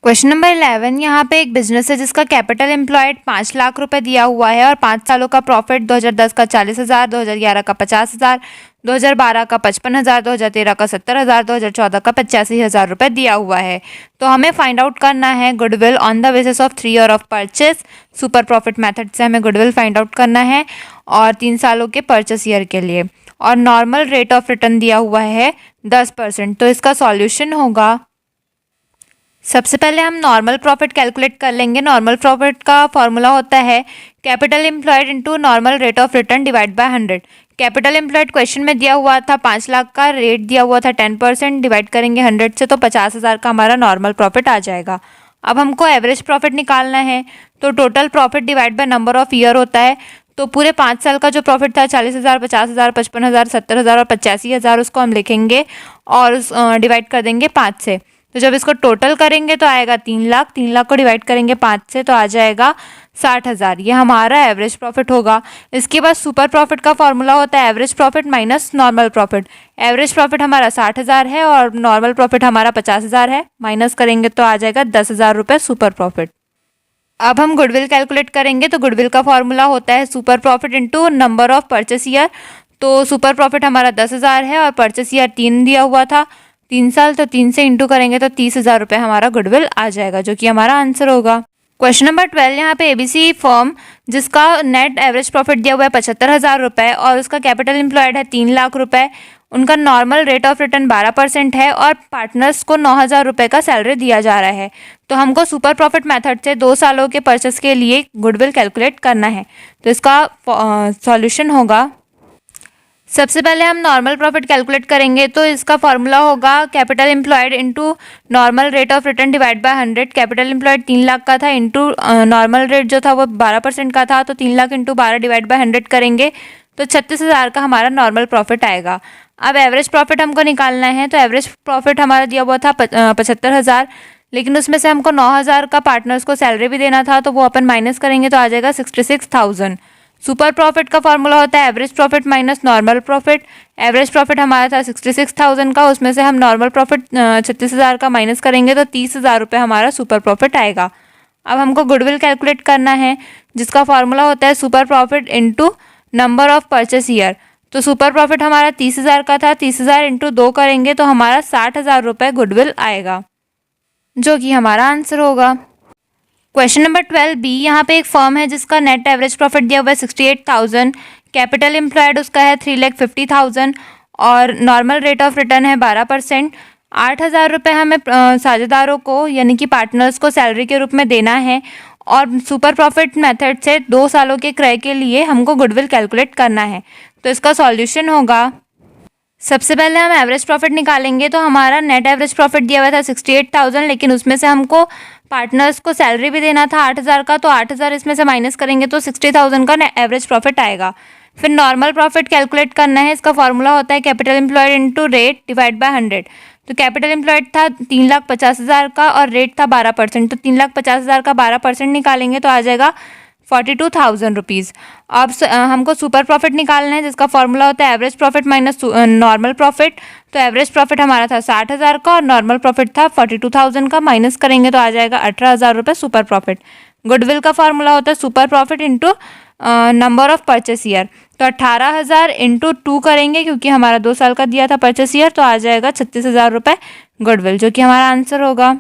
Question number 11 यहाँ पे एक बिजनेस है जिसका कैपिटल एम्प्लॉयड 5 लाख रुपए दिया हुआ है और 5 सालों का प्रॉफिट 2010 का 40,000, 2011 का 50,000, 2012 का 55,000, 2013 का 70,000, 2014 का 85,000 रुपए दिया हुआ है। तो हमें फाइंड आउट करना है goodwill on the basis of 3 year of purchase. Super profit method से हमें गुडविल फाइंड आउट करना है और 3 सालों के परचेस ईयर के लिए, और नॉर्मल रेट ऑफ रिटर्न दिया हुआ है 10%। तो इसका सॉल्यूशन होगा, सबसे पहले हम नॉर्मल प्रॉफिट कैलकुलेट कर लेंगे। नॉर्मल प्रॉफिट का फॉर्मूला होता है capital employed into normal rate of return divide by 100। Capital employed question में दिया हुआ था 5 लाख का, रेट दिया हुआ था 10%, डिवाइड करेंगे 100 से तो 50,000 का हमारा नॉर्मल प्रॉफिट आ जाएगा। अब हमको एवरेज प्रॉफिट निकालना है, तो total profit divide by number of year होता है। तो पूरे 5 साल का जो प्रॉफिट था 40,000, 50,000, 55,000, 70,000 और 85,000, उसको हम लिखेंगे और डिवाइड कर देंगे 5 से। तो जब इसको टोटल करेंगे तो आएगा 3 लाख। 3 लाख को डिवाइड करेंगे 5 से तो आ जाएगा 60,000। ये हमारा एवरेज प्रॉफिट होगा। इसके बाद सुपर प्रॉफिट का फॉर्मूला होता है average profit minus normal profit. Average profit हमारा 60,000 है और नॉर्मल प्रॉफिट हमारा 50,000 है, माइनस करेंगे तो आ जाएगा 10,000 रुपये सुपर प्रॉफिट। अब हम गुडविल कैलकुलेट करेंगे, तो गुडविल का फॉर्मूला होता है super profit into number of purchase year. तो सुपर प्रॉफिट हमारा 10,000 है और परचेस ईयर 3 दिया हुआ था, 3 साल, तो 3 से इंटू करेंगे तो 30,000 रुपये हमारा गुडविल आ जाएगा, जो कि हमारा आंसर होगा। क्वेश्चन नंबर 12 यहाँ पे एबीसी फर्म जिसका नेट एवरेज प्रॉफिट दिया हुआ है 75,000 रुपये और उसका कैपिटल एम्प्लॉयड है 3 लाख रुपये। उनका नॉर्मल रेट ऑफ रिटर्न 12% है और पार्टनर्स को 9,000 रुपये का सैलरी दिया जा रहा है। तो हमको सुपर प्रॉफिट मेथड से 2 सालों के परचेस के लिए गुडविल कैलकुलेट करना है। तो इसका सॉल्यूशन होगा, सबसे पहले हम नॉर्मल प्रॉफिट कैलकुलेट करेंगे। तो इसका फॉर्मूला होगा capital employed into normal rate of return divide by 100। Capital employed 3 lakh का था, इंटू नॉर्मल रेट जो था वो 12% का था, तो 3 लाख इंटू 12 डिवाइड बाय 100 करेंगे तो 36,000 का हमारा नॉर्मल प्रॉफिट आएगा। अब एवरेज प्रॉफिट हमको निकालना है, तो एवरेज प्रॉफिट हमारा दिया हुआ था 75,000, लेकिन उसमें से हमको 9,000 का पार्टनर्स को सैलरी भी देना था, तो वो अपन माइनस करेंगे तो आ जाएगा 66,000। सुपर प्रॉफिट का फॉर्मूला होता है average profit minus normal profit. Average profit हमारा था 66,000 का, उसमें से हम नॉर्मल प्रॉफिट 36,000 का माइनस करेंगे तो 30,000 रुपये हमारा सुपर प्रॉफिट आएगा। अब हमको गुडविल कैलकुलेट करना है, जिसका फॉर्मूला होता है super profit into number of purchase year. तो सुपर प्रॉफिट हमारा 30,000 का था, 30,000 इंटू 2 करेंगे तो हमारा 60,000 रुपये गुडविल आएगा, जो कि हमारा आंसर होगा। क्वेश्चन नंबर 12 बी, यहाँ पे एक फर्म है जिसका नेट एवरेज प्रॉफिट दिया हुआ है 68,000, कैपिटल एम्प्लॉयड उसका है 3,50,000 और नॉर्मल रेट ऑफ रिटर्न है 12%। 8,000 रुपये हमें साझेदारों को यानी कि पार्टनर्स को सैलरी के रूप में देना है और सुपर प्रॉफिट मेथड से 2 सालों के क्रय के लिए हमको गुडविल कैलकुलेट करना है। तो इसका सॉल्यूशन होगा, सबसे पहले हम एवरेज प्रॉफिट निकालेंगे। तो हमारा नेट एवरेज प्रॉफिट दिया हुआ था 68,000, लेकिन उसमें से हमको पार्टनर्स को सैलरी भी देना था 8,000 का, तो 8,000 इसमें से माइनस करेंगे तो 60,000 का एवरेज प्रॉफिट आएगा। फिर नॉर्मल प्रॉफिट कैलकुलेट करना है, इसका फॉर्मूला होता है capital employed into rate divide by 100। तो कैपिटल एम्प्लॉयड था 3,50,000 का और रेट था 12%, तो 3,50,000 का 12% निकालेंगे तो आ जाएगा 42,000 रुपीज़। अब हमको सुपर प्रॉफिट निकालना है, जिसका फॉर्मूला होता है average profit minus normal profit. तो एवरेज प्रॉफिट हमारा था 60,000 का और नॉर्मल प्रॉफिट था 42,000 का, माइनस करेंगे तो आ जाएगा 18,000 रुपये सुपर प्रॉफिट। गुडविल का फॉर्मूला होता है super profit into number of purchase year. तो 18,000 इंटू 2 करेंगे, क्योंकि हमारा 2 साल का दिया था परचेस ईयर, तो आ जाएगा 36,000 रुपये गुडविल, जो कि हमारा आंसर होगा।